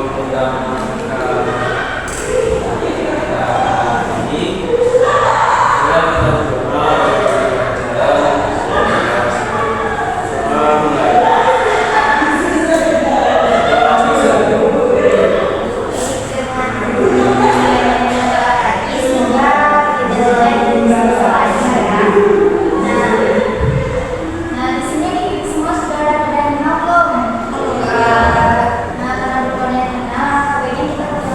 Nah, karena berkoordinasi, nah, sebaiknya kita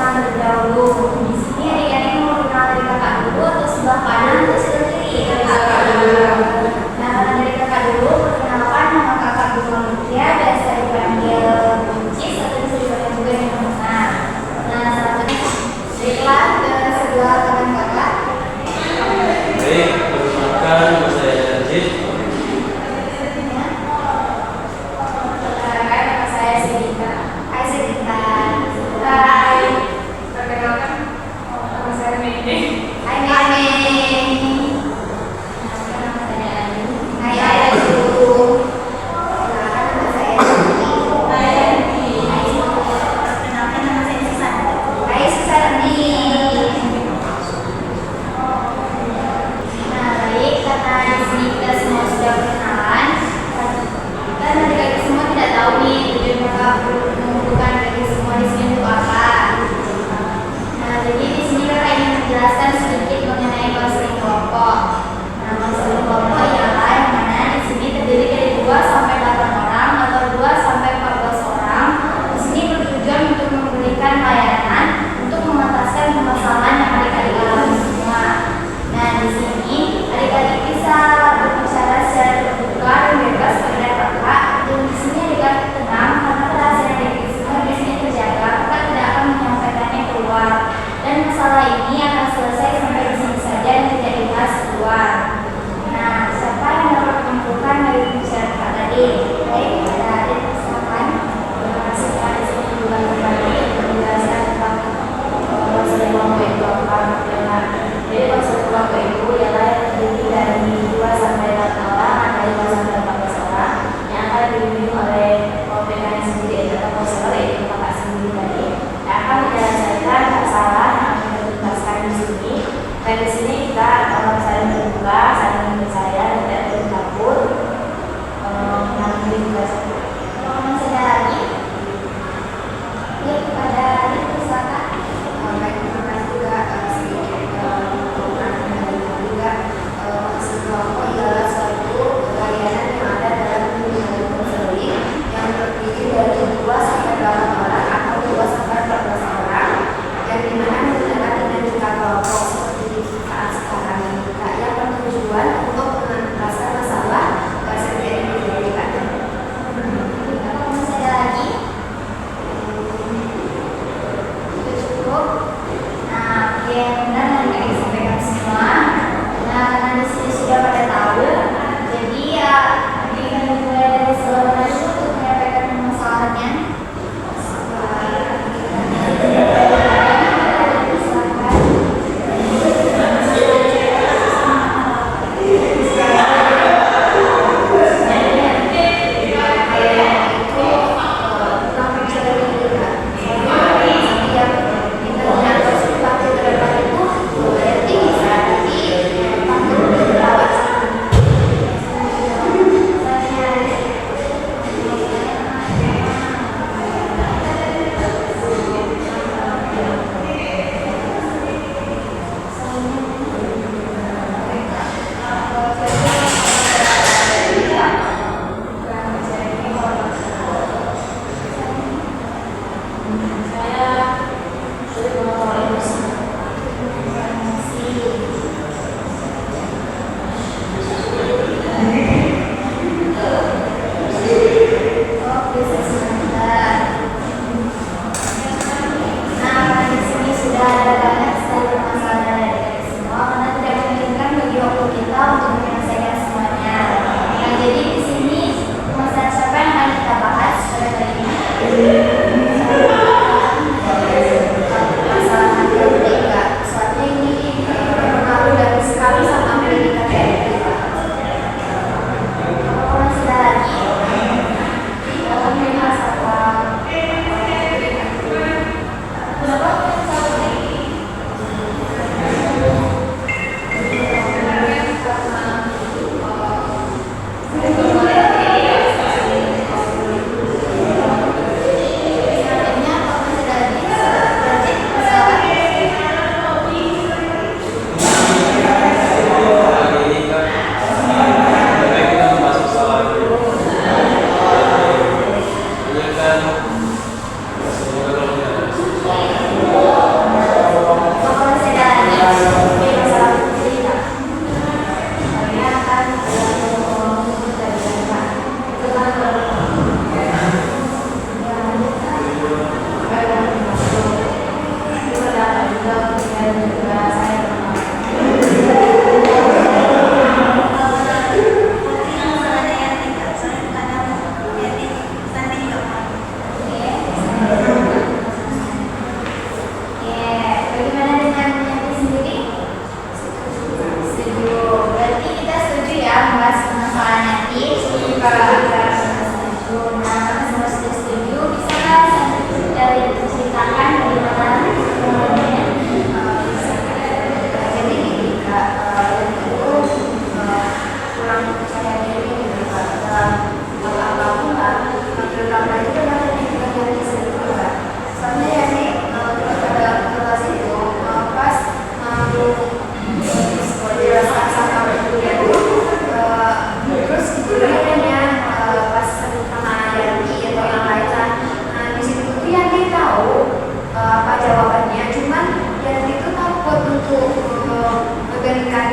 apa jawabannya, cuman Yanti itu takut untuk memberikan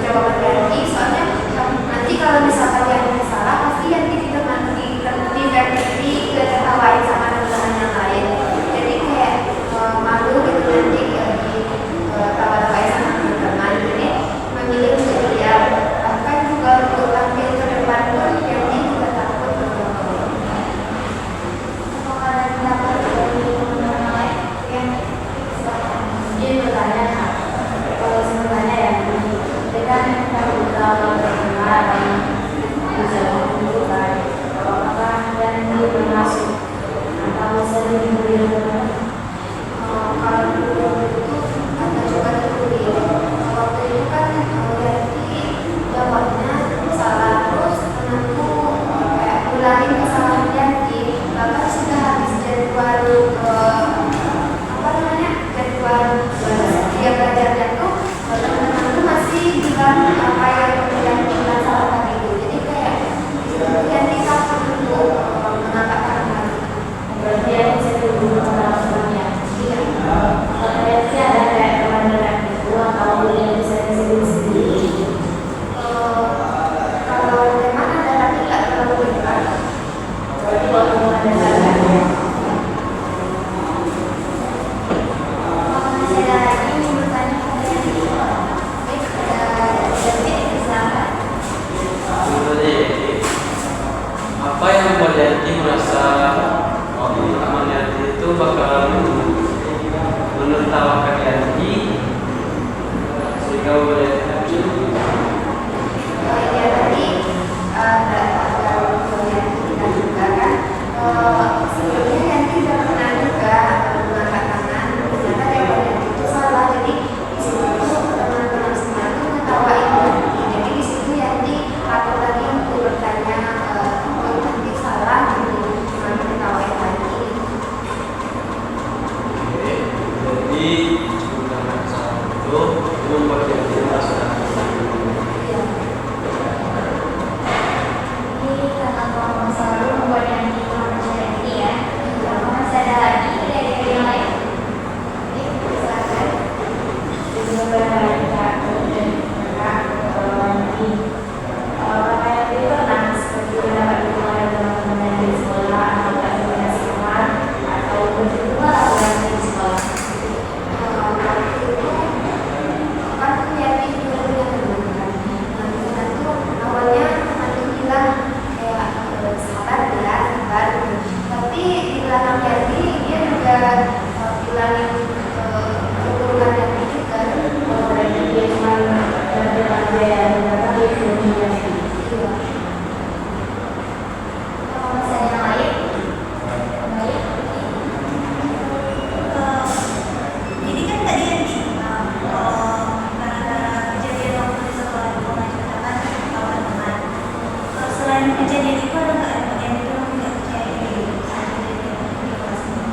jawaban Yanti, soalnya nanti kalau misalkan Yanti salah pasti Yanti tidak diketawain sama teman-teman yang lain, jadi kayak malu gitu nanti diketawain sama teman-teman, jadi memilih untuk diam. Bahkan juga untuk tampil ke depan pun Yanti juga takut. Dia bertanya, kalau sebenarnya ya, dia kan kalau berkenal bisa dulu kan, kalau apa dan dia bermasuk atau sering beliau Kalau dulu itu ada juga ditulis waktu itu kan Yanti jawabnya salah, terus temanku kayak ngulangin kesalahan Yanti, bahkan sudah habis jadwal apa namanya jadwal dia belajarnya tuh teman-teman tuh masih bilang apa yang Yanti bilang salah tadi itu, jadi kayak Yanti takut untuk mengangkat tangan. berarti yang bisa dulu orang-orangnya. Kalau sih ada kayak teman-teman itu atau yang bisa sendiri. Kalau teman ada tapi nggak terlalu dekat. Berarti kalau ada kan. Masih ada lagi yang bertanya pada Yanti. Yanti misalkan Apa yang membuat Yanti merasa teman Yanti itu bakal menertawakan Yanti sehingga membuat Yanti hancur? ya tadi ada Yanti bilang juga kan sebelumnya Yanti udah pernah juga mengangkat tangan, ternyata jawaban Yanti itu salah, jadi di situ teman-teman semua itu ngetawain Yanti, jadi di situ Yanti takut lagi untuk bertanya kalau Yanti salah gitu, cuma ngetawain lagi. Jadi menggunakan salah itu membuat Yanti merasa Ini karena kalau masalah membuat yang kita percaya ini ya, masih ada lagi dari yang lain. Misalkan Juga benar kita dan nanti kayak itu pernah seperti mendapat dukungan teman-teman yang di sekolah atau dari sekolah atau berdua orang di sekolah. waktu itu kan Yanti juga punya teman kan, nah teman tuh awalnya teman tuh bilang kayak sabar ya sabar gitu. Tapi di belakang Yanti dia juga bilangin keburukan Yanti juga. Berarti dia cuma ada yang tapi dia Iya. kalau masih ada yang lain, baik. Jadi kan tadi yang bilang gara-gara kejadian waktu di sekolah itu mengajarkan teman-teman. Selain kejadian itu ada nggak yang itu tidak percaya diri saat kejadian di kelas ini?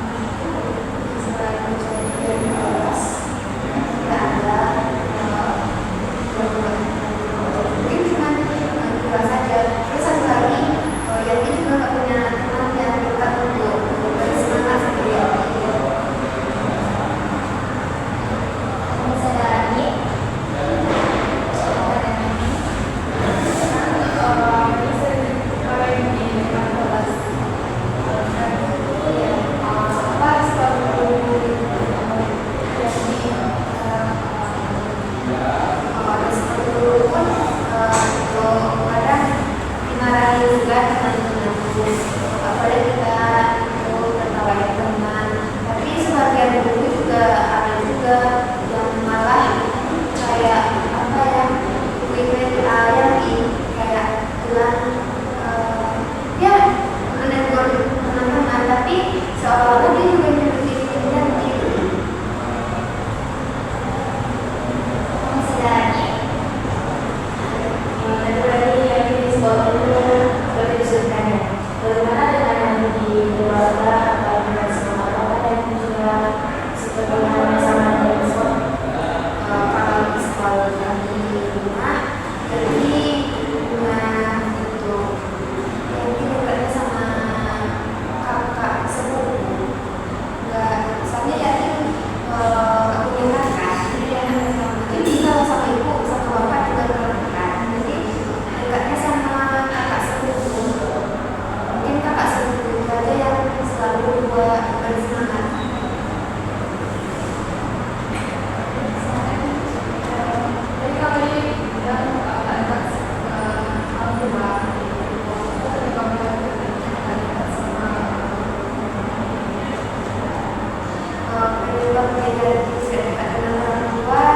jadi tidak dekat dengan orang tua,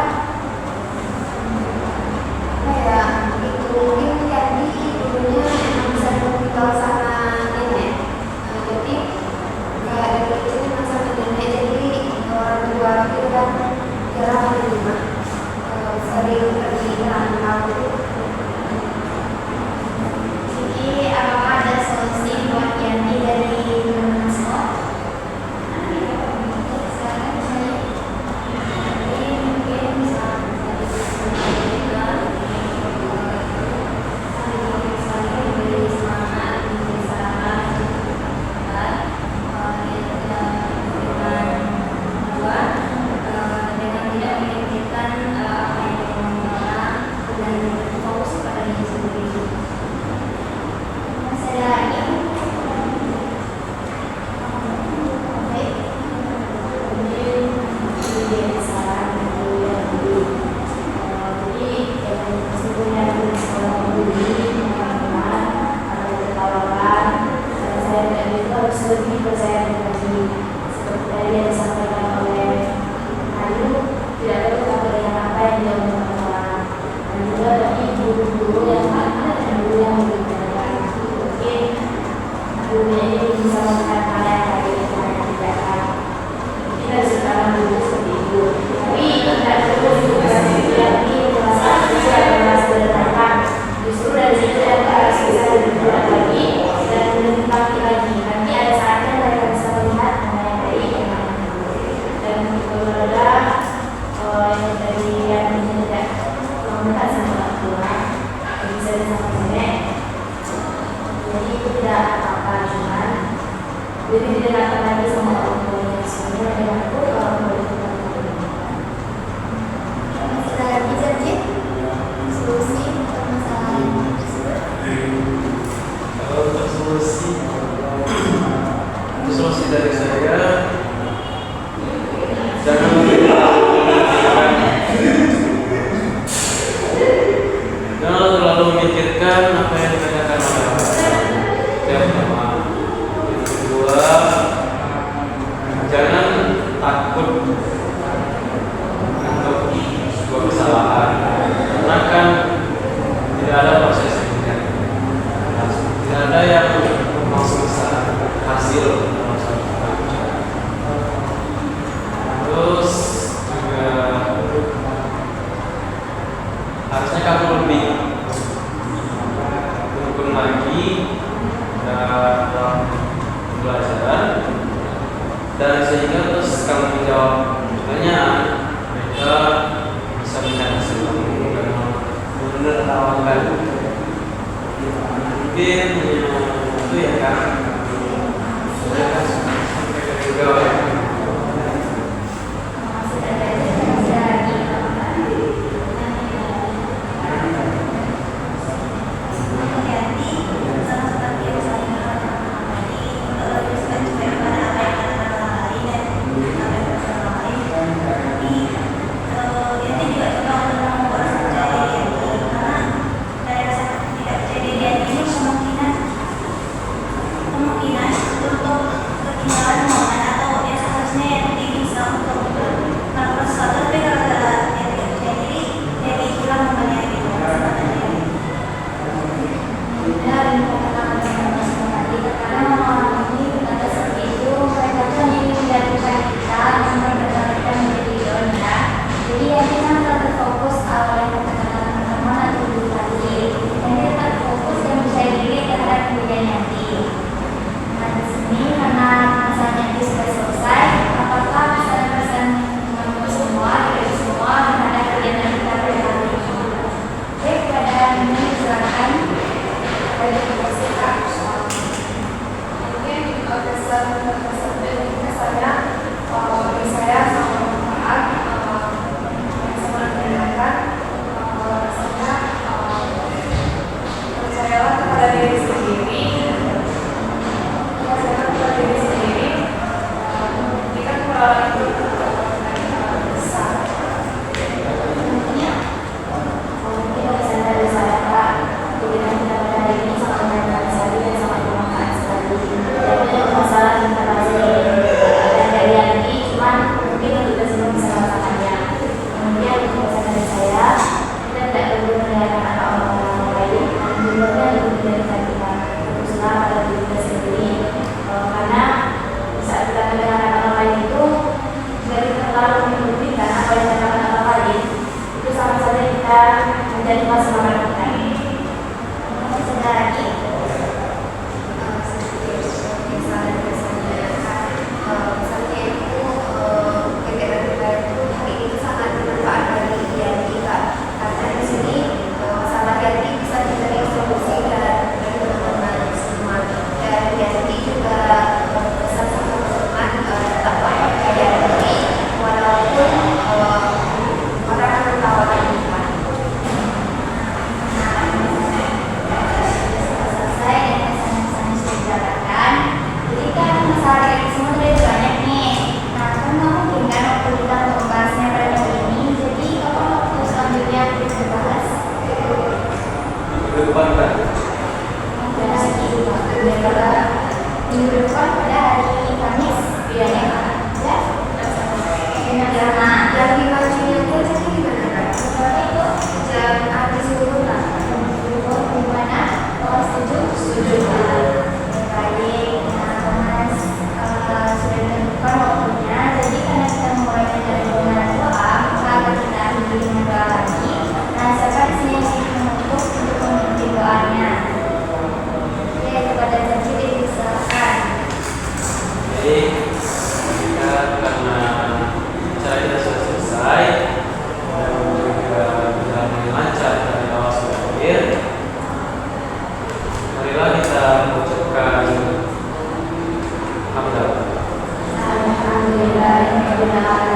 apa ya, itu mungkin jadi dulunya memang bisa tinggal sama nenek. Jadi kayak dari kecil memang sama nenek, jadi orang tua itu kan jarang di rumah, sering pergi merantau. Jadi apakah ada solusi buat Yanti dari Masmo? Lebih percaya diri seperti tadi yang disampaikan oleh Ayu, tidak perlu takut dengan apa yang dia omongkan, dan juga bagi guru-guru yang ada dan guru yang berbeda. Mungkin gurunya ini bisa melakukan hal yang baik yang tidak baik. Kita sekarang dulu seperti itu, tapi tidak perlu juga menjadi merasa kecil atau merasa tertekan. Justru dari situ yang harus bisa lebih kuat lagi dan menikmati lagi. Nanti ada saatnya mereka bisa melihat mana yang baik dan mana yang buruk. Dan kalau ada yang dari yang tidak meminta sama orang tua, bisa sama nenek, jadi itu tidak apa-apa, cuman lebih didekatkan lagi sama orang tuanya. Sebenarnya dengan aku kalau boleh kita Sudah lagi jadi solusi untuk masalah ini. Kalau untuk solusi dari saya, jangan terlalu memikirkan apa yang ditanyakan oleh orang. Yang pertama, yang kedua, jangan takut untuk sebuah kesalahan, karena kan tidak ada proses yang tidak ada yang langsung bisa hasil dalam satu kerja. Terus juga harusnya kamu lebih tekun lagi dalam pembelajaran, dan sehingga terus kamu menjawab pertanyaan mereka bisa melihat hasil kamu dan menertawakan. Mungkin itu ya kan, mereka juga pembinaan